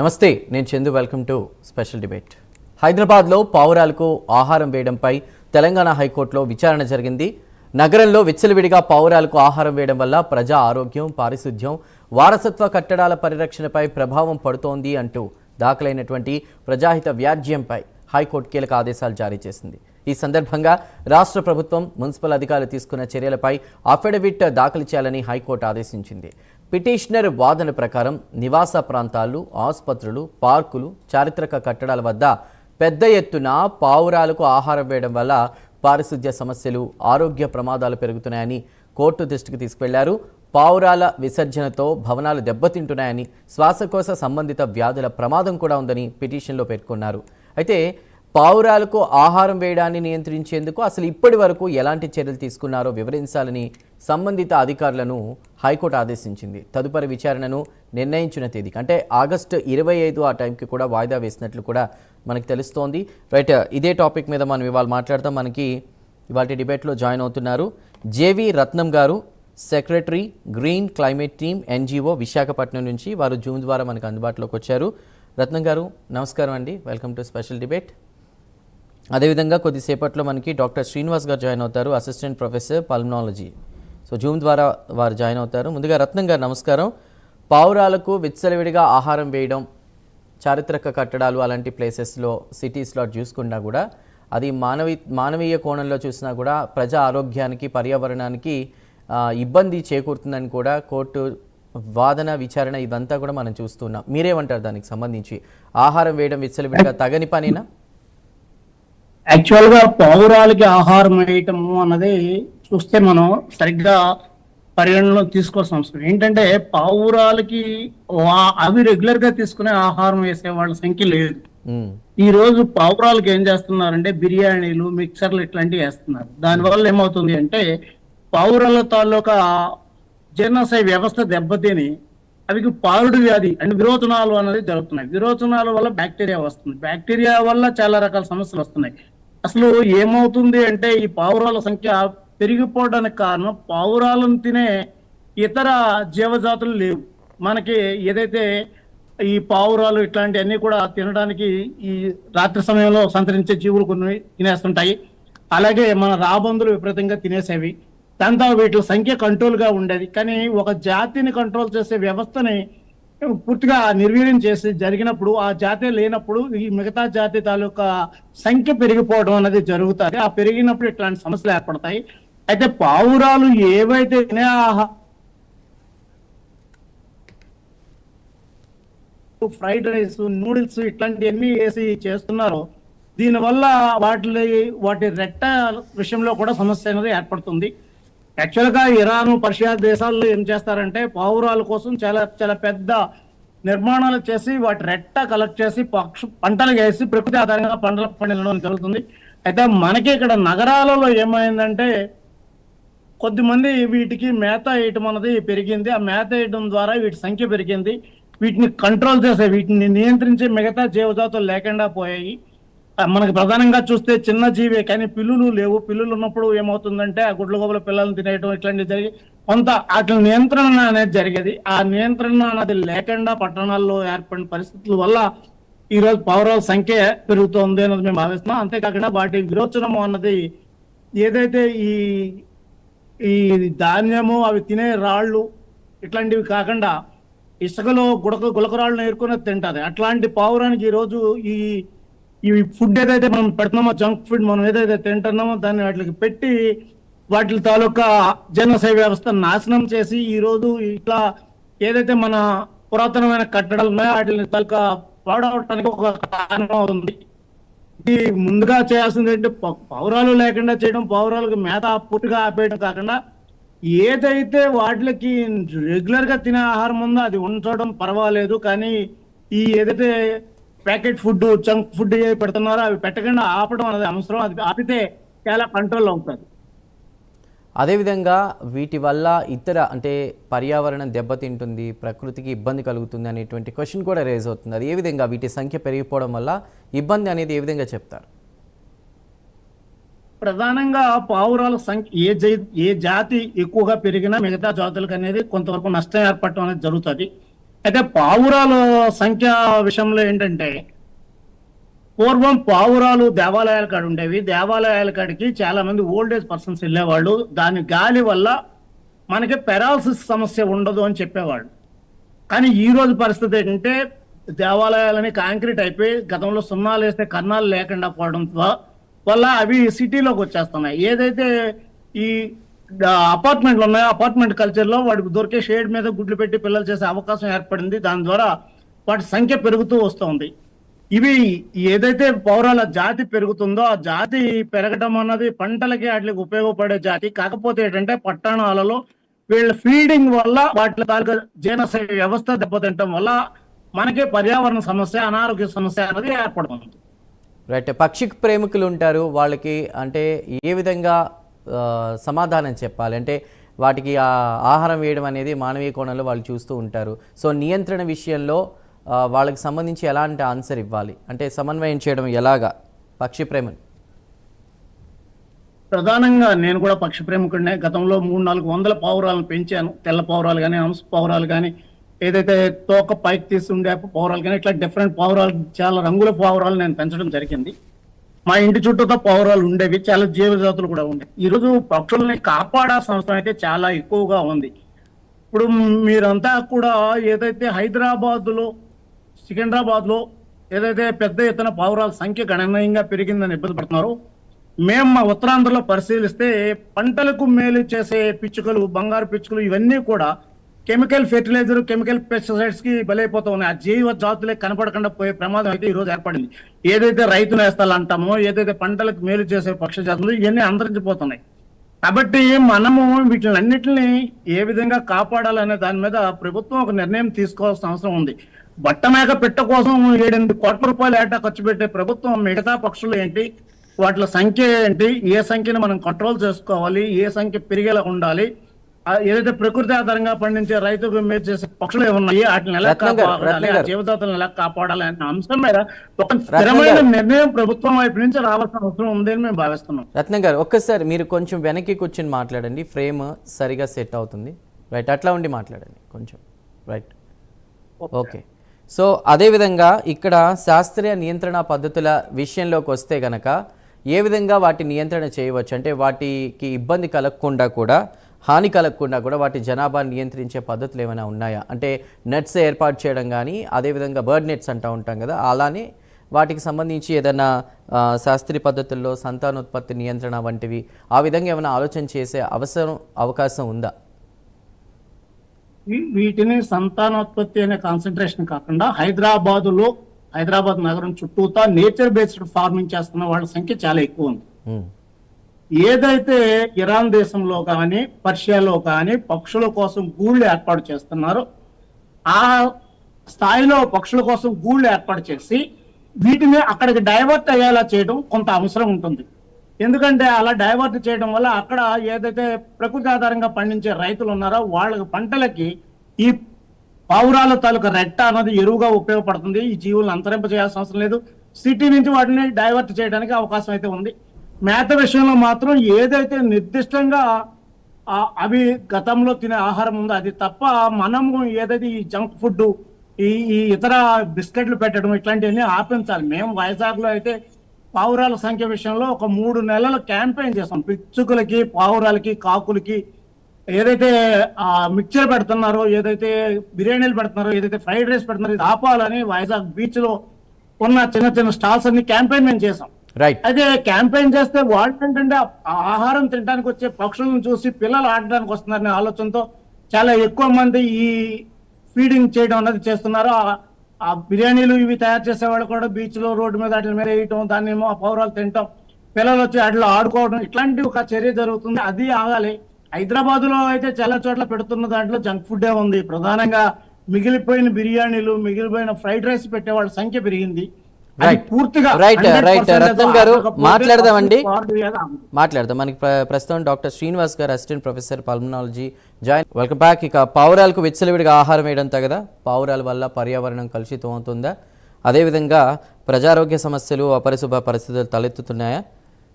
నమస్తే, నేను Chandu. Welcome to special debate. హైదరాబాద్లో పావురాలకు ఆహారం వేయడంపై తెలంగాణ హైకోర్టులో విచారణ జరిగింది. నగరంలో విచ్చలవిడిగా పావురాలకు ఆహారం వేయడం వల్ల ప్రజా ఆరోగ్యం, పారిశుధ్యం, వారసత్వ కట్టడాల పరిరక్షణపై ప్రభావం పడుతోంది అంటూ దాఖలైనటువంటి ప్రజాహిత వ్యాజ్యంపై హైకోర్టు కీలక ఆదేశాలు జారీ చేసింది. ఈ సందర్భంగా రాష్ట్ర ప్రభుత్వం, మున్సిపల్ అధికారులు తీసుకున్న చర్యలపై అఫిడవిట్ దాఖలు చేయాలని హైకోర్టు ఆదేశించింది. పిటిషనర్ వాదన ప్రకారం నివాస ప్రాంతాలు, ఆసుపత్రులు, పార్కులు, చారిత్రక కట్టడాల వద్ద పెద్ద ఎత్తున పావురాలకు ఆహారం వేయడం వల్ల పారిశుధ్య సమస్యలు, ఆరోగ్య ప్రమాదాలు పెరుగుతున్నాయని కోర్టు దృష్టికి తీసుకెళ్లారు. పావురాల విసర్జనతో భవనాలు దెబ్బతింటున్నాయని, శ్వాసకోశ సంబంధిత వ్యాధుల ప్రమాదం కూడా ఉందని పిటిషన్లో పేర్కొన్నారు. అయితే పావురాలకు ఆహారం వేయడాన్ని నియంత్రించేందుకు అసలు ఇప్పటి వరకు ఎలాంటి చర్యలు తీసుకున్నారో వివరించాలని సంబంధిత అధికారులను హైకోర్టు ఆదేశించింది. తదుపరి విచారణను నిర్ణయించిన తేదీకి, అంటే ఆగస్టు 25 ఆ టైంకి కూడా వాయిదా వేసినట్లు కూడా మనకు తెలుస్తోంది. రైట్, ఇదే టాపిక్ మీద మనం ఇవాళ మాట్లాడతాం. మనకి ఇవాళ డిబేట్లో జాయిన్ అవుతున్నారు జేవి రత్నం గారు, secretary, green climate team, NGO, Visakhapatnam నుంచి. వారు జూమ్ ద్వారా మనకు అందుబాటులోకి వచ్చారు. రత్నం గారు నమస్కారం అండి, వెల్కమ్ టు స్పెషల్ డిబేట్. అదేవిధంగా కొద్దిసేపట్లో మనకి డాక్టర్ శ్రీనివాస్ గారు జాయిన్ అవుతారు, assistant professor pulmonology. So Zoom ద్వారా వారు జాయిన్ అవుతారు. ముందుగా రత్నం గారు నమస్కారం. పావురాలకు విచ్చలవిడిగా ఆహారం వేయడం, చారిత్రక కట్టడాలు అలాంటి ప్లేసెస్లో, సిటీస్లో చూసుకున్నా కూడా అది మానవీయ కోణంలో చూసినా కూడా ప్రజా ఆరోగ్యానికి, పర్యావరణానికి ఇబ్బంది చేకూరుతుందని కూడా కోర్టు వాదన, విచారణ ఇదంతా కూడా మనం చూస్తున్నాం. మీరేమంటారు దానికి సంబంధించి? ఆహారం వేయడం విచ్చలవిడిగా తగని పనేనా? యాక్చువల్గా పావురాలకి ఆహారం వేయటము అన్నది చూస్తే మనం సరిగ్గా పరిగణనలో తీసుకోవాల్సిన అవసరం ఏంటంటే, పావురాలకి అవి రెగ్యులర్ గా తీసుకునే ఆహారం వేసే వాళ్ళ సంఖ్య లేదు. ఈ రోజు పావురాలకి ఏం చేస్తున్నారంటే బిర్యానీలు, మిక్సర్లు ఇట్లాంటివి వేస్తున్నారు. దానివల్ల ఏమవుతుంది అంటే పావురాల తాలూకా జీర్ణాశయ వ్యవస్థ దెబ్బతిని అవి పారుడు వ్యాధి అంటే విరోచనాలు అనేది జరుగుతున్నాయి. విరోచనాల వల్ల బ్యాక్టీరియా వస్తుంది. బ్యాక్టీరియా వల్ల చాలా రకాల సమస్యలు వస్తున్నాయి. అసలు ఏమవుతుంది అంటే ఈ పావురాల సంఖ్య పెరిగిపోవడానికి కారణం పావురాలను తినే ఇతర జీవజాతులు లేవు. మనకి ఏదైతే ఈ పావురాలు ఇట్లాంటివన్నీ కూడా తినడానికి ఈ రాత్రి సమయంలో సంతరించే జీవులు కొన్ని తినేస్తుంటాయి. అలాగే మన రాబందులు విపరీతంగా తినేసేవి. దాంతో వీటి సంఖ్య కంట్రోల్గా ఉండేది. కానీ ఒక జాతిని కంట్రోల్ చేసే వ్యవస్థని పూర్తిగా నిర్వీర్యం చేసి జరిగినప్పుడు, ఆ జాతి లేనప్పుడు ఈ మిగతా జాతి తాలూకా సంఖ్య పెరిగిపోవడం అనేది జరుగుతుంది. ఆ పెరిగినప్పుడు ఇట్లాంటి సమస్యలు ఏర్పడతాయి. అయితే పావురాలు ఏవైతే తినే ఫ్రైడ్ రైస్, నూడిల్స్ ఇట్లాంటివన్నీ వేసి చేస్తున్నారో దీనివల్ల వాటి రెట్ట విషయంలో కూడా సమస్య అనేది ఏర్పడుతుంది. యాక్చువల్గా ఇరాన్, పర్షియా దేశాల్లో ఏం చేస్తారంటే పావురాల కోసం చాలా చాలా పెద్ద నిర్మాణాలు చేసి వాటి రెట్ట కలెక్ట్ చేసి పంటలు వేసి ప్రకృతి ఆధారంగా పంటలు పండించడం జరుగుతుంది. అయితే మనకి ఇక్కడ నగరాలలో ఏమైందంటే కొద్దిమంది వీటికి మేత వేయటం అన్నది పెరిగింది. ఆ మేత వేయడం ద్వారా వీటి సంఖ్య పెరిగింది. వీటిని కంట్రోల్ చేసే, వీటిని నియంత్రించే మిగతా జీవజాతులు లేకుండా పోయాయి. మనకి ప్రధానంగా చూస్తే చిన్న జీవే, కానీ పిల్లులు లేవు. పిల్లులు ఉన్నప్పుడు ఏమవుతుందంటే ఆ గుడ్ల గోబల పిల్లల్ని తినేయడం ఇట్లాంటివి జరిగి కొంత వాటి నియంత్రణ అనేది జరిగేది. ఆ నియంత్రణ అనేది లేకుండా పట్టణాల్లో ఏర్పడిన పరిస్థితుల వల్ల ఈరోజు పావురాల సంఖ్య పెరుగుతోంది అన్నది మేము భావిస్తున్నాం. అంతేకాకుండా వాటి విరోచనము అన్నది ఏదైతే ఈ ధాన్యము, అవి తినే రాళ్ళు ఇట్లాంటివి కాకుండా ఇసుకలో గులకరాళ్ళను ఏరుకుని తింటుంది. అట్లాంటి పావురానికి ఈరోజు ఈ ఫుడ్ ఏదైతే మనం పెడుతున్నామో, జంక్ ఫుడ్ మనం ఏదైతే తింటున్నామో దాన్ని వాటికి పెట్టి వాటి తాలూకా జీర్ణశయ వ్యవస్థ నాశనం చేసి ఈరోజు ఇట్లా ఏదైతే మన పురాతనమైన కట్టడాలు ఉన్నాయో వాటిని తాలూకా పాడవటానికి ఒక కారణం అవుతుంది. ఇది ముందుగా చేయాల్సింది ఏంటంటే పావురాలు లేకుండా చేయడం, పావురాలకు మేత పూర్తిగా ఆపేయడం కాకుండా ఏదైతే వాటికి రెగ్యులర్ గా తినే ఆహారం ఉందో అది ఉంచడం పర్వాలేదు. కానీ ఈ ఏదైతే ప్యాకెట్ ఫుడ్, జంక్ ఫుడ్ పెడుతున్నారో అవి పెట్టకుండా ఆపడం అనేది అవసరం. అది ఆపితే చాలా కంట్రోల్ అవుతుంది. అదేవిధంగా వీటి వల్ల ఇతర అంటే పర్యావరణం దెబ్బతింటుంది, ప్రకృతికి ఇబ్బంది కలుగుతుంది అనేటువంటి క్వశ్చన్ కూడా రేజ్ అవుతుంది. అది ఏ విధంగా వీటి సంఖ్య పెరిగిపోవడం వల్ల ఇబ్బంది అనేది ఏ విధంగా చెప్తారు? ప్రధానంగా పావురాల సంఖ్య ఏ జాతి ఎక్కువగా పెరిగినా మిగతా జాతులకు అనేది కొంతవరకు నష్టం ఏర్పడటం అనేది జరుగుతుంది. అయితే పావురాల సంఖ్య విషయంలో ఏంటంటే పూర్వం పావురాలు దేవాలయాల కాడ ఉండేవి. దేవాలయాల కాడికి చాలా మంది ఓల్డ్ ఏజ్ పర్సన్స్ వెళ్ళేవాళ్ళు. దాని గాలి వల్ల మనకి పెరాలసిస్ సమస్య ఉండదు అని చెప్పేవాళ్ళు. కానీ ఈ రోజు పరిస్థితి ఏంటంటే దేవాలయాలని కాంక్రీట్ అయిపోయి గతంలో సున్నాలు వేస్తే కన్నాలు లేకుండా పోవడం వల్ల అవి సిటీలోకి వచ్చేస్తున్నాయి. ఏదైతే ఈ అపార్ట్మెంట్లు ఉన్నాయో అపార్ట్మెంట్ కల్చర్లో వాడికి దొరికే షేడ్ మీద గుడ్లు పెట్టి పిల్లలు చేసే అవకాశం ఏర్పడింది. దాని ద్వారా వాటి సంఖ్య పెరుగుతూ వస్తుంది. ఇవి ఏదైతే పౌరాల జాతి పెరుగుతుందో ఆ జాతి పెరగడం అన్నది పంటలకి వాటికి ఉపయోగపడే జాతి. కాకపోతే ఏంటంటే పట్టణాలలో వీళ్ళ ఫీడింగ్ వల్ల వాటి తాలూకా జీర్ణశయ వ్యవస్థ దెబ్బతింటం వల్ల మనకి పర్యావరణ సమస్య, అనారోగ్య సమస్య అనేది ఏర్పడుతుంది. రైట్. పక్షి ప్రేమికులు ఉంటారు, వాళ్ళకి అంటే ఏ విధంగా సమాధానం చెప్పాలి? అంటే వాటికి ఆహారం వేయడం అనేది మానవీయ కోణంలో వాళ్ళు చూస్తూ ఉంటారు. సో నియంత్రణ విషయంలో వాళ్ళకి సంబంధించి ఎలాంటి ఆన్సర్ ఇవ్వాలి? అంటే సమన్వయం చేయడం ఎలాగా పక్షి ప్రేమను? ప్రధానంగా నేను కూడా పక్షి ప్రేమికుడినే. గతంలో 300-400 పావురాలను పెంచాను. తెల్ల పావురాలు కానీ, హంస పావురాలు కానీ, ఏదైతే తోక పైకి తీసుండే పావురాలు కానీ, ఇట్లా డిఫరెంట్ పావురాలు, చాలా రంగుల పావురాలు నేను పెంచడం జరిగింది. మా ఇంటి చుట్టూతో పావురాలు ఉండేవి, చాలా జీవజాతులు కూడా ఉండేవి. ఈరోజు పక్షుల్ని కాపాడాల్సిన అవసరం అయితే చాలా ఎక్కువగా ఉంది. ఇప్పుడు మీరంతా కూడా ఏదైతే హైదరాబాద్లో, సికింద్రాబాద్లో ఏదైతే పెద్ద ఎత్తున పావురాల సంఖ్య గణనీయంగా పెరిగిందని ఇబ్బంది పడుతున్నారో, మేము మా ఉత్తరాంధ్రలో పరిశీలిస్తే పంటలకు మేలు చేసే పిచ్చుకలు, బంగారు పిచ్చుకలు ఇవన్నీ కూడా కెమికల్ ఫెర్టిలైజర్, కెమికల్ పెస్టిసైడ్స్ కి బలైపోతూ ఉన్నాయి. ఆ జీవ జాతులే కనపడకుండా పోయే ప్రమాదం అయితే ఈ రోజు ఏర్పడింది. ఏదైతే రైతు నేస్తాలు అంటామో, ఏదైతే పంటలకు మేలు చేసే పక్షి జాతులు ఇవన్నీ అంతరించిపోతున్నాయి. కాబట్టి మనము వీటిలన్నిటిని ఏ విధంగా కాపాడాలనే దాని మీద ప్రభుత్వం ఒక నిర్ణయం తీసుకోవాల్సిన అవసరం ఉంది. బట్టమేక పెట్ట కోసం 7-8 కోట్ల రూపాయలు ఏటా ఖర్చు పెట్టే ప్రభుత్వం మిగతా పక్షులు ఏంటి, వాటి సంఖ్య ఏంటి, ఏ సంఖ్యను మనం కంట్రోల్ చేసుకోవాలి, ఏ సంఖ్య పెరిగేలా ఉండాలి, ఏదైతే ప్రకృతి ఆధారంగా పండించే రైతుకు మేలు చేసే పక్షులు ఏమున్నాయి వాటిని ఎలా కాపాడాలి, ఆ జీవజాతులను ఎలా కాపాడాలి అనే అంశం మీద ఒక స్థిరమైన నిర్ణయం ప్రభుత్వం వైపు నుంచి రావాల్సిన అవసరం ఉందని మేము భావిస్తున్నాం. రత్నం గారు, ఒక్కసారి మీరు కొంచెం వెనక్కి కూర్చొని మాట్లాడండి, ఫ్రేమ్ సరిగా సెట్ అవుతుంది. రైట్, అట్లా ఉండి మాట్లాడండి కొంచెం. Right, okay. సో అదేవిధంగా ఇక్కడ శాస్త్రీయ నియంత్రణ పద్ధతుల విషయంలోకి వస్తే గనక ఏ విధంగా వాటి నియంత్రణ చేయవచ్చు? అంటే వాటికి ఇబ్బంది కలగకుండా కూడా, హాని కలగకుండా కూడా వాటి జనాభా నియంత్రించే పద్ధతులు ఏమైనా ఉన్నాయా? అంటే నెట్స్ ఏర్పాటు చేయడం కానీ, అదేవిధంగా బర్డ్ నెట్స్ అంటూ ఉంటాం కదా, అలానే వాటికి సంబంధించి ఏదైనా శాస్త్రీయ పద్ధతుల్లో సంతానోత్పత్తి నియంత్రణ వంటివి ఆ విధంగా ఏమైనా ఆలోచన చేసే అవకాశం ఉందా? వీటిని సంతానోత్పత్తి అనే కాన్సన్ట్రేషన్ కాకుండా హైదరాబాద్ నగరం చుట్టూతా నేచర్ బేస్డ్ ఫార్మింగ్ చేస్తున్న వాళ్ళ సంఖ్య చాలా ఎక్కువ ఉంది. ఏదైతే ఇరాన్ దేశంలో కానీ, పర్షియాలో కానీ పక్షుల కోసం గూళ్ళు ఏర్పాటు చేస్తున్నారో ఆ స్థాయిలో పక్షుల కోసం గూళ్ళు ఏర్పాటు చేసి వీటిని అక్కడికి డైవర్ట్ అయ్యేలా చేయడం కొంత అవసరం ఉంటుంది. ఎందుకంటే అలా డైవర్ట్ చేయడం వల్ల అక్కడ ఏదైతే ప్రకృతి ఆధారంగా పండించే రైతులు ఉన్నారో వాళ్ళ పంటలకి ఈ పావురాల తాలూకా రెట్ట అన్నది ఎరువుగా ఉపయోగపడుతుంది. ఈ జీవులను అంతరింప చేయాల్సిన అవసరం లేదు. సిటీ నుంచి వాటిని డైవర్ట్ చేయడానికి అవకాశం అయితే ఉంది. మేత విషయంలో మాత్రం ఏదైతే నిర్దిష్టంగా అవి గతంలో తినే ఆహారం ఉందో అది తప్ప మనము ఏదైతే ఈ జంక్ ఫుడ్, ఈ ఇతర బిస్కెట్లు పెట్టడం ఇట్లాంటివన్నీ ఆపించాలి. మేము వైజాగ్లో అయితే పావురాల సంఖ్య విషయంలో ఒక 3 నెలల క్యాంపెయిన్ చేస్తాం. పిచ్చుకలకి, పావురాలకి, కాకులకి ఏదైతే మిక్చర్ పెడుతున్నారో, ఏదైతే బిర్యానీలు పెడుతున్నారో, ఏదైతే ఫ్రైడ్ రైస్ పెడుతున్నారో ఇది ఆపాలని వైజాగ్ బీచ్ లో ఉన్న చిన్న స్టాల్స్ అన్ని క్యాంపెయిన్ మేము చేసాం. అయితే క్యాంపెయిన్ చేస్తే వాళ్ళు ఏంటంటే ఆహారం తినడానికి వచ్చే పక్షులను చూసి పిల్లలు ఆడడానికి వస్తున్నారనే ఆలోచనతో చాలా ఎక్కువ మంది ఈ ఫీడింగ్ చేయడం అనేది చేస్తున్నారు. ఆ బిర్యానీలు ఇవి తయారు చేసేవాళ్ళు కూడా బీచ్ లో, రోడ్డు మీద వాటి మీద వేయటం, దాన్ని ఏమో ఆ పౌరాలు తినటం, పిల్లలు వచ్చి వాటిలో ఆడుకోవడం, ఇట్లాంటి ఒక చర్య జరుగుతుంది. అది ఆగాలి. హైదరాబాద్ లో అయితే చాలా చోట్ల పెడుతున్న దాంట్లో జంక్ ఫుడ్డే ఉంది. ప్రధానంగా మిగిలిపోయిన బిర్యానీలు, మిగిలిపోయిన ఫ్రైడ్ రైస్ పెట్టే వాళ్ళ సంఖ్య పెరిగింది. పూర్తిగా రత్నం గారు మాట్లాడదాం. మనకి ప్రస్తుతం డాక్టర్ శ్రీనివాస్ గారు, assistant professor pulmonology join. Welcome back. ఇక పావురాలకు విచ్చలవిడిగా ఆహారం వేయడం తగదా? పావురాల వల్ల పర్యావరణం కలుషితం అవుతుందా? అదేవిధంగా ప్రజారోగ్య సమస్యలు, అపరిశుభ్ర పరిస్థితులు తలెత్తుతున్నాయా?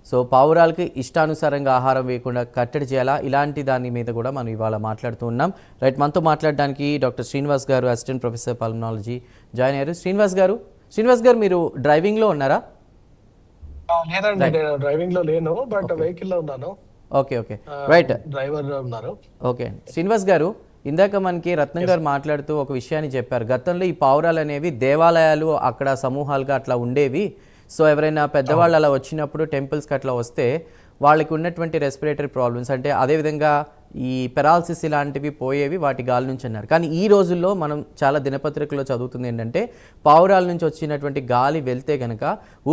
సో పావురాలకి ఇష్టానుసారంగా ఆహారం వేయకుండా కట్టడి చేయాలా, ఇలాంటి దాని మీద కూడా మనం ఇవాళ మాట్లాడుతూ ఉన్నాం. రైట్, మనతో మాట్లాడడానికి డాక్టర్ శ్రీనివాస్ గారు, అసిస్టెంట్ ప్రొఫెసర్ పల్మనాలజీ జాయిన్ అయ్యారు. శ్రీనివాస్ గారు మీరు డ్రైవింగ్లో ఉన్నారా? లేదండి, నేను డ్రైవింగ్ లో లేను, బట్ వెహికల్ లో ఉన్నాను. ఓకే, రైట్, డ్రైవర్ ఉన్నారు. ఓకే అండి. శ్రీనివాస్ గారు, ఇందాక మనకి రత్నం గారు మాట్లాడుతూ ఒక విషయాన్ని చెప్పారు. గతంలో ఈ పావురాలు అనేవి దేవాలయాలు అక్కడ సమూహాలుగా అట్లా ఉండేవి. సో ఎవరైనా పెద్దవాళ్ళు అలా వచ్చినప్పుడు టెంపుల్స్కి అట్లా వస్తే వాళ్ళకి ఉన్నటువంటి రెస్పిరేటరీ ప్రాబ్లమ్స్, అంటే అదేవిధంగా ఈ పెరాలసిస్ ఇలాంటివి పోయేవి వాటి గాలి నుంచి అన్నారు. కానీ ఈ రోజుల్లో మనం చాలా దినపత్రికలో చదువుతుంది ఏంటంటే పావురాల నుంచి వచ్చినటువంటి గాలి వెళ్తే కనుక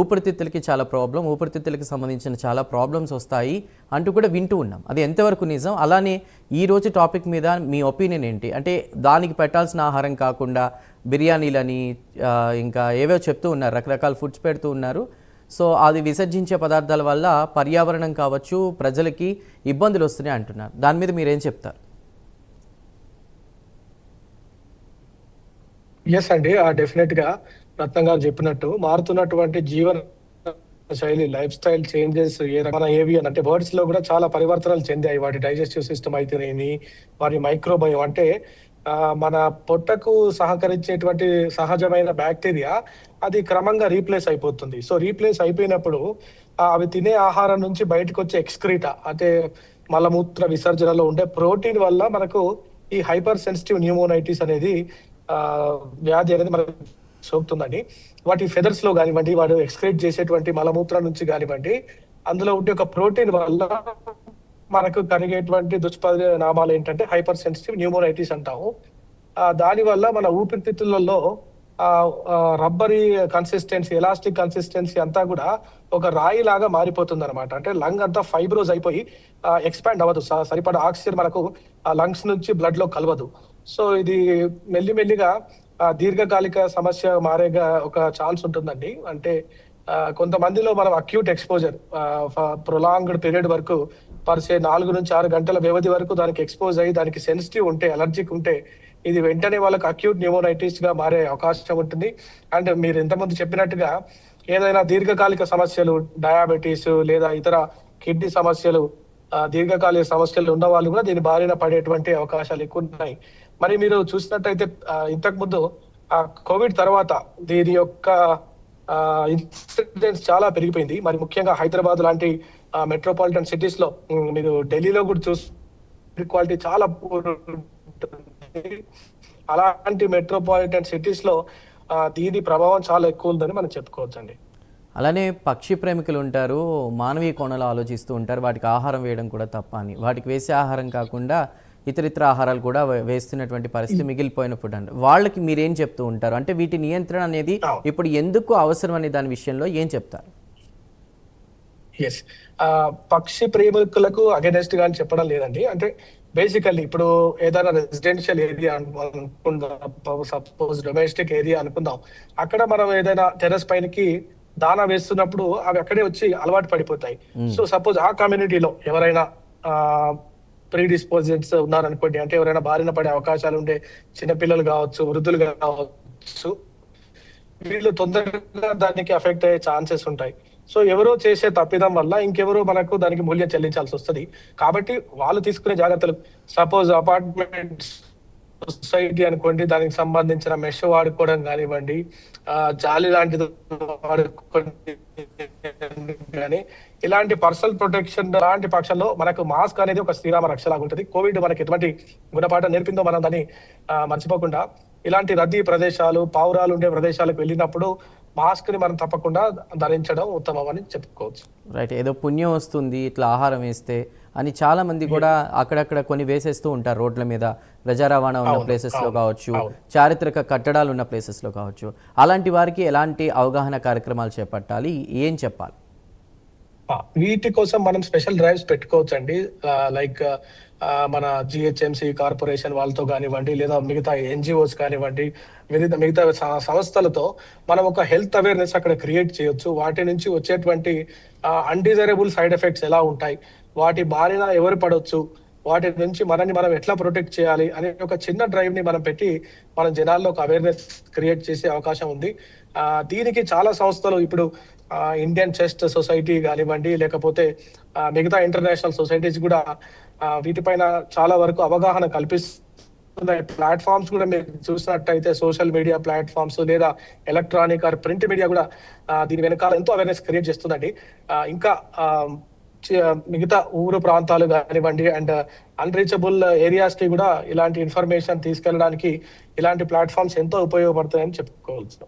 ఊపిరితిత్తులకి చాలా ప్రాబ్లం, ఊపిరితిత్తులకి సంబంధించిన చాలా ప్రాబ్లమ్స్ వస్తాయి అంటూ కూడా వింటూ ఉన్నాం. అది ఎంతవరకు నిజం? అలానే ఈ రోజు టాపిక్ మీద మీ ఒపీనియన్ ఏంటి? అంటే దానికి పెట్టాల్సిన ఆహారం కాకుండా బిర్యానీలని ఇంకా ఏవో చెప్తూ ఉన్నారు, రకరకాల ఫుడ్స్ పెడుతూ ఉన్నారు. సో అది విసర్జించే పదార్థాల వల్ల పర్యావరణం కావచ్చు, ప్రజలకి ఇబ్బందులు వస్తున్నాయి అంటున్నారు. దాని మీద మీరేం చెప్తారు? ఎస్ అండి, డెఫినెట్ గా రత్నం గారు చెప్పినట్టు మారుతున్నటువంటి జీవన శైలి, లైఫ్ స్టైల్ చేంజెస్ మన ఏవి అని అంటే బర్డ్స్ లో కూడా చాలా పరివర్తనలు చెందాయి. వాటి డైజెస్టివ్ సిస్టమ్ అయితేనేమి, వారి మైక్రోబయోమ్ అంటే మన పొట్టకు సహకరించేటువంటి సహజమైన బ్యాక్టీరియా అది క్రమంగా రీప్లేస్ అయిపోతుంది. సో రీప్లేస్ అయిపోయినప్పుడు అవి తినే ఆహారం నుంచి బయటకు వచ్చే ఎక్స్క్రీటా అంటే మలమూత్ర విసర్జనలో ఉండే ప్రోటీన్ వల్ల మనకు ఈ హైపర్ సెన్సిటివ్ న్యూమోనైటిస్ అనేది వ్యాధి అనేది మనకు సోకుతుందండి. వాటి ఫెదర్స్ లో కానివ్వండి, వాడు ఎక్స్క్రీట్ చేసేటువంటి మలమూత్రం నుంచి కానివ్వండి, అందులో ఉండే ఒక ప్రోటీన్ వల్ల మనకు కలిగేటువంటి దుష్పరిణామాలు ఏంటంటే హైపర్ సెన్సిటివ్ న్యూమోనైటిస్ అంటాము. దాని వల్ల మన ఊపిరితిత్తులలో రబ్బరీ కన్సిస్టెన్సీ, ఎలాస్టిక్ కన్సిస్టెన్సీ అంతా కూడా ఒక రాయి లాగా మారిపోతుంది అనమాట. అంటే లంగ్ అంతా ఫైబ్రోజ్ అయిపోయి ఎక్స్పాండ్ అవ్వదు, సరిపడా ఆక్సిజన్ మనకు లంగ్స్ నుంచి బ్లడ్ లో కలవదు. సో ఇది మెల్లిమెల్లిగా దీర్ఘకాలిక సమస్య మారేగా ఒక ఛాన్స్ ఉంటుందండి. అంటే కొంతమందిలో మనం అక్యూట్ ఎక్స్పోజర్ ప్రొలాంగ్డ్ పీరియడ్ వరకు పర్సే 4 నుంచి 6 గంటల వ్యవధి వరకు దానికి ఎక్స్పోజ్ అయ్యి దానికి సెన్సిటివ్ ఉంటే, అలర్జిక్ ఉంటే ఇది వెంటనే వాళ్ళకి అక్యూట్ న్యూమోనైటిస్ గా మారే అవకాశం ఉంటుంది. అండ్ మీరు ఇంతకుముందు చెప్పినట్టుగా ఏదైనా దీర్ఘకాలిక సమస్యలు, డయాబెటీస్ లేదా ఇతర కిడ్నీ సమస్యలు, దీర్ఘకాలిక సమస్యలు ఉన్న వాళ్ళు కూడా దీని బారిన పడేటువంటి అవకాశాలు ఎక్కువ ఉన్నాయి. మరి మీరు చూసినట్టయితే ఇంతకు ముందు కోవిడ్ తర్వాత దీని యొక్క ఇన్సిడెంట్స్ చాలా పెరిగిపోయింది. మరి ముఖ్యంగా హైదరాబాద్ లాంటి మెట్రోపాలిటన్ సిటీస్ లో, మీరు ఢిల్లీలో కూడా చూస్తే క్వాలిటీ చాలా పూర్ ఉంటుంది. అలాంటి మెట్రోపాలిటన్ సిటీస్ లో దీని ప్రభావం చాలా ఎక్కువ ఉందని మనం చెప్పుకోవచ్చండి. అలానే పక్షి ప్రేమికులు ఉంటారు, మానవీయ కోణంలో ఆలోచిస్తూ ఉంటారు, వాటికి ఆహారం వేయడం కూడా తప్ప అని. వాటికి వేసే ఆహారం కాకుండా ఇతరితర ఆహారాలు కూడా వేస్తున్నటువంటి పరిస్థితి, మిగిలిపోయిన ఫుడ్ అంటే వాళ్ళకి మీరేం చెప్తూ ఉంటారు? అంటే వీటి నియంత్రణ అనేది ఇప్పుడు ఎందుకు అవసరం అనే దాని విషయంలో ఏం చెప్తారు? ఎస్, పక్షి ప్రేమికులకు అగెనెస్ట్ గా చెప్పడం లేదండి. అంటే బేసికల్లీ ఇప్పుడు ఏదైనా రెసిడెన్షియల్ ఏరియా అనుకుందాం, సపోజ్ డొమెస్టిక్ ఏరియా అనుకుందాం, అక్కడ మనం ఏదైనా టెర్రస్ పైనకి దానా వేస్తున్నప్పుడు అవి అక్కడే వచ్చి అలవాటు పడిపోతాయి. సో సపోజ్ ఆ కమ్యూనిటీలో ఎవరైనా ప్రీ డిస్పోజెంట్స్ ఉన్నారనుకోండి, అంటే ఎవరైనా బారిన పడే అవకాశాలు ఉండే చిన్నపిల్లలు కావచ్చు, వృద్ధులు కావచ్చు, వీళ్ళు తొందరగా దానికి అఫెక్ట్ అయ్యే ఛాన్సెస్ ఉంటాయి. సో ఎవరో చేసే తప్పిదం వల్ల ఇంకెవరో మనకు దానికి మూల్యం చెల్లించాల్సి వస్తుంది. కాబట్టి వాళ్ళు తీసుకునే జాగ్రత్తలు, సపోజ్ అపార్ట్మెంట్ సొసైటీ అనుకోండి, దానికి సంబంధించిన మెష్ వాడుకోవడం కానివ్వండి, జాలి లాంటిది వాడుకోండి కానీ, ఇలాంటి పర్సనల్ ప్రొటెక్షన్ లాంటి పక్షంలో మనకు మాస్క్ అనేది ఒక శ్రీరామ రక్షలాగా ఉంటుంది. కోవిడ్ మనకి ఎటువంటి గుణపాఠం నేర్పిందో మనం దాన్ని మర్చిపోకుండా ఇలాంటి రద్దీ ప్రదేశాలు, పావురాలు ఉండే ప్రదేశాలకు వెళ్ళినప్పుడు మాస్క్ ని మనం తప్పకుండా ధరించడం ఉత్తమం అని చెప్పుకోవచ్చు. రైట్, ఏదో పుణ్యం వస్తుంది ఇట్లా ఆహారం వేస్తే అని చాలా మంది కూడా అక్కడక్కడ కొన్ని వేసేస్తూ ఉంటారు రోడ్ల మీద, ప్రజా రవాణా ఉన్న ప్లేసెస్లో కావచ్చు, చారిత్రక కట్టడాలు ఉన్న ప్లేసెస్లో కావచ్చు. అలాంటి వారికి ఎలాంటి అవగాహన కార్యక్రమాలు చేపట్టాలి, ఏం చెప్పాలి? వీటి కోసం మనం స్పెషల్ డ్రైవ్స్ పెట్టుకోవచ్చు అండి. లైక్ మన జిహెచ్ఎంసి కార్పొరేషన్ వాళ్ళతో కానివ్వండి, లేదా మిగతా ఎన్జిఓస్ కానివ్వండి, మిగతా సంస్థలతో మనం ఒక హెల్త్ అవేర్నెస్ అక్కడ క్రియేట్ చేయొచ్చు. వాటి నుంచి వచ్చేటువంటి అన్డిజైరబుల్ సైడ్ ఎఫెక్ట్స్ ఎలా ఉంటాయి, వాటి బారిన ఎవరు పడవచ్చు, వాటి నుంచి మనల్ని మనం ఎట్లా ప్రొటెక్ట్ చేయాలి అనే ఒక చిన్న డ్రైవ్ ని మనం పెట్టి మనం జనాల్లో ఒక అవేర్నెస్ క్రియేట్ చేసే అవకాశం ఉంది. దీనికి చాలా సంస్థలు ఇప్పుడు ఇండియన్ చెస్ట్ సొసైటీ కానివ్వండి, లేకపోతే మిగతా ఇంటర్నేషనల్ సొసైటీస్ కూడా వీటిపైన చాలా వరకు అవగాహన కల్పిస్తున్నాయి. ప్లాట్ఫామ్స్ కూడా మీరు చూసినట్టయితే సోషల్ మీడియా ప్లాట్ఫామ్స్ లేదా ఎలక్ట్రానిక్ ఆర్ ప్రింట్ మీడియా కూడా దీని వెనకాల ఎంతో అవేర్నెస్ క్రియేట్ చేస్తుందండి. ఇంకా మిగతా ఊరు ప్రాంతాలు కానివ్వండి అండ్ అన్రీచబుల్ ఏరియాస్ కి కూడా ఇలాంటి ఇన్ఫర్మేషన్ తీసుకెళ్ళడానికి ఇలాంటి ప్లాట్ఫామ్స్ ఎంతో ఉపయోగపడతాయని చెప్పుకోవాల్సి.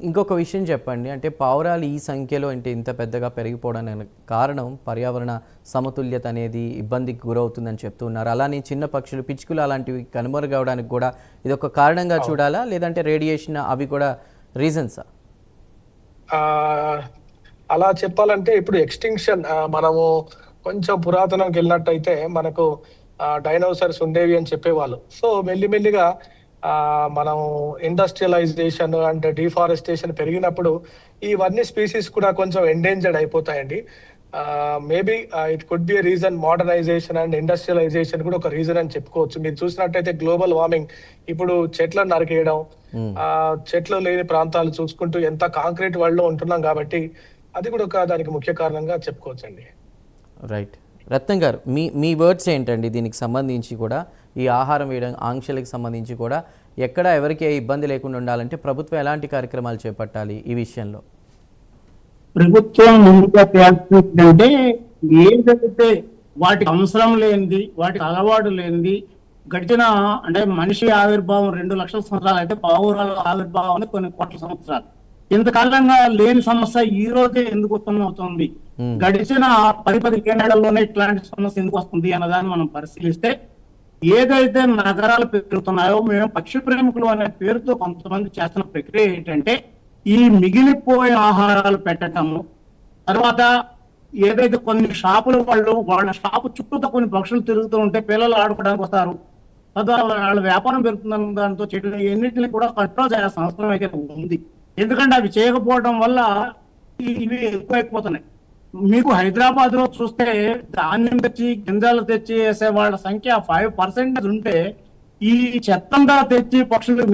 ఇంకొక విషయం చెప్పండి, అంటే పావురాలు ఈ సంఖ్యలో అంటే ఇంత పెద్దగా పెరిగిపోవడానికి కారణం పర్యావరణ సమతుల్యత అనేది ఇబ్బందికి గురవుతుందని చెప్తున్నారు. అలానే చిన్న పక్షులు, పిచ్చుకలు అలాంటివి కనుమరుగవడానికి కూడా ఇది ఒక కారణంగా చూడాలా, లేదంటే రేడియేషన్ అవి కూడా రీజన్సా? అలా చెప్పాలంటే ఇప్పుడు ఎక్స్టింక్షన్ మనము కొంచెం పురాతనంకి వెళ్ళినట్టయితే మనకు డైనోసర్స్ ఉండేవి అని చెప్పేవాళ్ళు. సో మెల్లిమెల్లిగా మనం ఇండస్ట్రియలైజేషన్ అండ్ డిఫారెస్టేషన్ పెరిగినప్పుడు ఇవన్నీ స్పీసీస్ కూడా కొంచెం ఎండేంజర్డ్ అయిపోతాయండి. Maybe it could be reason. Modernisation and industrialisation కూడా ఒక రీజన్ అని చెప్పుకోవచ్చు. మీరు చూసినట్టయితే గ్లోబల్ వార్మింగ్, ఇప్పుడు చెట్లను నరికేయడం, చెట్లు లేని ప్రాంతాలు చూసుకుంటూ ఎంత కాంక్రీట్ వరల్డ్ లో ఉంటున్నాం కాబట్టి అది కూడా ఒక దానికి ముఖ్య కారణంగా చెప్పుకోవచ్చండి. రైట్. రత్నం గారు, మీ వర్డ్స్ ఏంటండి దీనికి సంబంధించి కూడా? ఈ ఆహారం వేయడం ఆంక్షలకు సంబంధించి కూడా ఎక్కడ ఎవరికి ఏ ఇబ్బంది లేకుండా ఉండాలంటే ప్రభుత్వం ఎలాంటి కార్యక్రమాలు చేపట్టాలి ఈ విషయంలో? ప్రభుత్వం ముందుగా చేయాల్సిందంటే ఏదైతే వాటికి అవసరం లేనిది, వాటికి అలవాటు లేనిది, గడిచిన అంటే మనిషి ఆవిర్భావం 2 లక్షల సంవత్సరాలు అయితే పావురాల ఆవిర్భావం కొన్ని కోట్ల సంవత్సరాలు. ఇంతకాలంగా లేని సమస్య ఈ రోజే ఎందుకు ఉత్పన్నమవుతుంది, గడిచిన 10-15 ఏళ్లలోనే ఇట్లాంటి సమస్య ఎందుకు వస్తుంది అన్నదాన్ని మనం పరిశీలిస్తే, ఏదైతే నగరాలు పెరుగుతున్నాయో, మేము పక్షి ప్రేమికులు అనే పేరుతో కొంతమంది చేస్తున్న ప్రక్రియ ఏంటంటే ఈ మిగిలిపోయే ఆహారాలు పెట్టటము, తర్వాత ఏదైతే కొన్ని షాపుల వాళ్ళ షాపు చుట్టూతో కొన్ని పక్షులు తిరుగుతూ ఉంటే పిల్లలు ఆడుకోవడానికి వస్తారు, తద్వారా వాళ్ళ వ్యాపారం పెరుగుతుందన్న దాంతో చెట్లు ఎన్నింటిని కూడా కంట్రోల్ చేయాల్సిన అవసరం అయితే ఉంది. ఎందుకంటే అవి చేయకపోవడం వల్ల ఇవి ఎక్కువైపోతున్నాయి. మీకు హైదరాబాద్ లో చూస్తే ధాన్యం తెచ్చి గింజలు తెచ్చి వేసే వాళ్ళ సంఖ్య 5% ఉంటే, ఈ చెత్తంతా తెచ్చి పక్షులు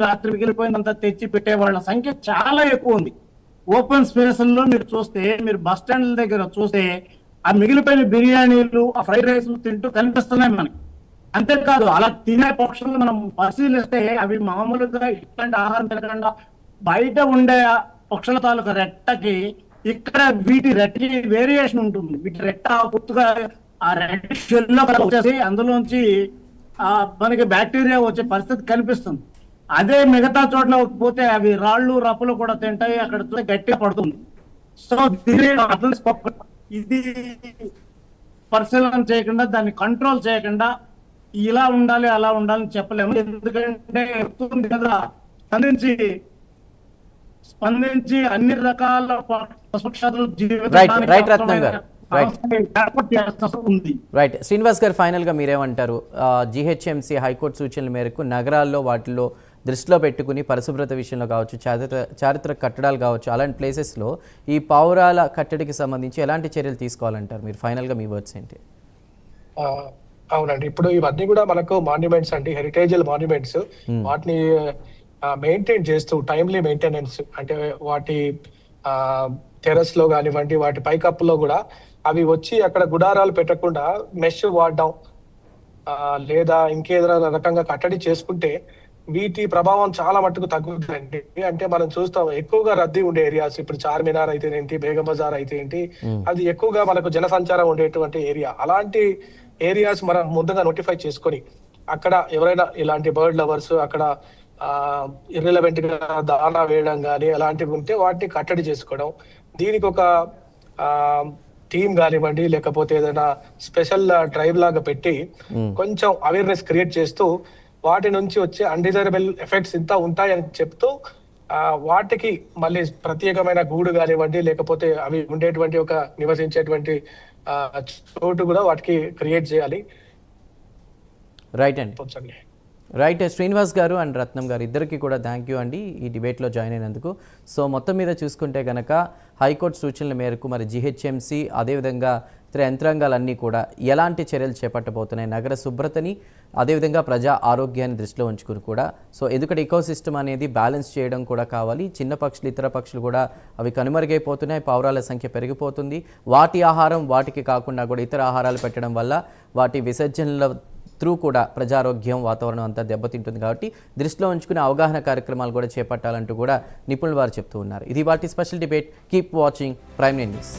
రాత్రి మిగిలిపోయినంత తెచ్చి పెట్టే వాళ్ళ సంఖ్య చాలా ఎక్కువ ఉంది. ఓపెన్ స్పేస్లో మీరు చూస్తే, మీరు బస్ స్టాండ్ల దగ్గర చూస్తే ఆ మిగిలిపోయిన బిర్యానీలు, ఆ ఫ్రైడ్ రైస్ తింటూ కనిపిస్తున్నాయి మనకి. అంతేకాదు అలా తినే పక్షులు మనం పరిశీలిస్తే అవి మామూలుగా ఇట్లాంటి ఆహారం తినకుండా బయట ఉండే పక్షుల తాలూకా రెట్టకి ఇక్కడ వీటి రెట్టకి వేరియేషన్ ఉంటుంది. వీటి రెట్ట పూర్తిగా ఆ రెడ్ షెల్లో వచ్చేసి అందులోంచి మనకి బ్యాక్టీరియా వచ్చే పరిస్థితి కనిపిస్తుంది. అదే మిగతా చోట్ల పోతే అవి రాళ్ళు రప్పులు కూడా తింటాయి, అక్కడ గట్టిగా పడుతుంది. సో ఇది పరిశీలన చేయకుండా, దాన్ని కంట్రోల్ చేయకుండా ఇలా ఉండాలి అలా ఉండాలని చెప్పలేము. ఎందుకంటే కదా స్పందించి అన్ని రకాల పశుపక్షాదులు రైట్. శ్రీనివాస్ గారు, ఫైనల్ గా మీరేమంటారు? జిహెచ్ఎంసీ హైకోర్టు సూచనల మేరకు నగరాల్లో వాటిలో దృష్టిలో పెట్టుకుని పరిశుభ్రత విషయంలో కావచ్చు, చారిత్రక కట్టడాలు కావచ్చు, అలాంటి ప్లేసెస్లో ఈ పావురాల కట్టడికి సంబంధించి ఎలాంటి చర్యలు తీసుకోవాలంటారు మీరు? ఫైనల్ గా మీ వర్డ్స్ ఏంటి? అవునండి, ఇప్పుడు ఇవన్నీ కూడా మనకు మాన్యుమెంట్స్ అండి, హెరిటేజల్ మాన్యుమెంట్స్. వాటిని మెయింటైన్ చేస్తూ టైమ్లీ మెయింటెనెన్స్, అంటే వాటి టెర్రస్ లో కానివ్వండి, వాటి పైకప్పులో కూడా అవి వచ్చి అక్కడ గుడారాలు పెట్టకుండా మెష్ వాడడం లేదా ఇంకేదైనా రకంగా కట్టడి చేసుకుంటే వీటి ప్రభావం చాలా మట్టుకు తగ్గుతుందండి. అంటే మనం చూస్తాం ఎక్కువగా రద్దీ ఉండే ఏరియాస్, ఇప్పుడు చార్మినార్ అయితే ఏంటి, బేగం బజార్ అయితే ఏంటి, అది ఎక్కువగా మనకు జనసంచారం ఉండేటువంటి ఏరియా. అలాంటి ఏరియాస్ మనం ముందుగా నోటిఫై చేసుకొని అక్కడ ఎవరైనా ఇలాంటి బర్డ్ లవర్స్ అక్కడ ఇర్రిలవెంట్ గా దానా వేయడం కానీ అలాంటివి ఉంటే వాటిని కట్టడి చేసుకోవడం. దీనికి ఒక టీమ్ కానివ్వండి, లేకపోతే ఏదైనా స్పెషల్ డ్రైవ్ లాగా పెట్టి కొంచెం అవేర్నెస్ క్రియేట్ చేస్తూ వాటి నుంచి వచ్చే అన్డిజైరబుల్ ఎఫెక్ట్స్ ఇంత ఉంటాయని చెప్తూ వాటికి మళ్ళీ ప్రత్యేకమైన గూడు కానివ్వండి, లేకపోతే అవి ఉండేటువంటి ఒక నివసించేటువంటి చోటు కూడా వాటికి క్రియేట్ చేయాలి. రైట్ అండి. రైట్. శ్రీనివాస్ గారు అండ్ రత్నం గారు ఇద్దరికి కూడా థ్యాంక్ యూ అండి ఈ డిబేట్లో జాయిన్ అయినందుకు. సో మొత్తం మీద చూసుకుంటే కనుక హైకోర్టు సూచనల మేరకు మరి జిహెచ్ఎంసీ అదేవిధంగా ఇతర యంత్రాంగాలన్నీ కూడా ఎలాంటి చర్యలు చేపట్టబోతున్నాయి నగర శుభ్రతని అదేవిధంగా ప్రజా ఆరోగ్యాన్ని దృష్టిలో ఉంచుకుని కూడా సో ఎందుకంటే ఇకోసిస్టమ్ అనేది బ్యాలెన్స్ చేయడం కూడా కావాలి. చిన్న పక్షులు ఇతర పక్షులు కూడా అవి కనుమరుగైపోతున్నాయి, పావురాల సంఖ్య పెరిగిపోతుంది. వాటి ఆహారం వాటికి కాకుండా కూడా ఇతర ఆహారాలు పెట్టడం వల్ల వాటి విసర్జనల త్రూ కూడా ప్రజారోగ్యం వాతావరణం అంతా దెబ్బతింటుంది. కాబట్టి దృష్టిలో ఉంచుకునే అవగాహన కార్యక్రమాలు కూడా చేపట్టాలంటూ కూడా నిపుణులు వారు చెప్తూ ఉన్నారు. ఇది వాటి special debate. Keep watching prime news.